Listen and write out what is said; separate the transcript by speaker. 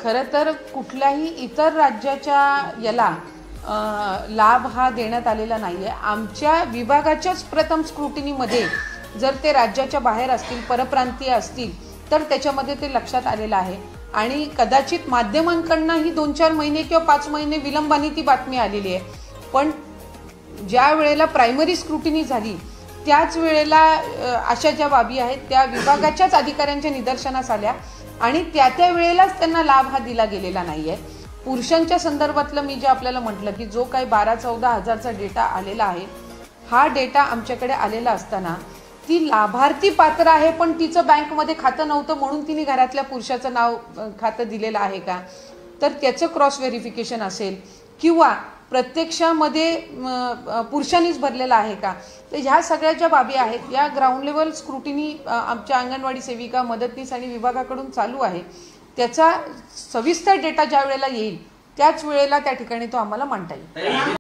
Speaker 1: खरं तर कुठल्याही इतर राज्याच्या याला लाभ हा देण्यात आलेला नाही आहे। आमच्या विभागाच्याच प्रथम स्क्रुटिनीमध्ये जर ते राज्याच्या बाहेर असतील, परप्रांतीय असतील तर त्याच्यामध्ये ते लक्षात आलेलं आहे आणि कदाचित माध्यमांकडूनही 2-4 महिने किंवा 5 महिने विलंबाने ती बातमी आलेली आहे। पण ज्या वेळेला प्रायमरी स्क्रुटिनी झाली त्याच वेळेला अशा ज्या बाबी आहेत त्या विभागाच्याच अधिकाऱ्यांच्या निदर्शनास आल्या आणि त्या वेळेलाच त्यांना लाभ हा दिला गेलेला नाही आहे। पुरुषांच्या संदर्भातलं मी जे आपल्याला म्हटलं की जो काही 12-14 हजारचा डेटा आलेला आहे, हा डेटा आमच्याकडे आलेला असताना ती लाभार्थी पात्र आहे पण तिचं बँकमध्ये खातं नव्हतं म्हणून तिने घरातल्या पुरुषाचं नाव खातं दिलेलं आहे का, तर त्याचं क्रॉस व्हेरिफिकेशन असेल किंवा प्रत्यक्षामध्ये पुरुषांनीच भरलेला आहे का, तर ह्या सगळ्या ज्या बाबी आहेत या ग्राउंड लेवल स्क्रुटिनी आमच्या अंगणवाडी सेविका, मदतनीस आणि विभागाकडून चालू आहे। त्याचा सविस्तर डेटा ज्या वेळेला येईल त्याच वेळेला त्या ठिकाणी तो आम्हाला मांडता येईल।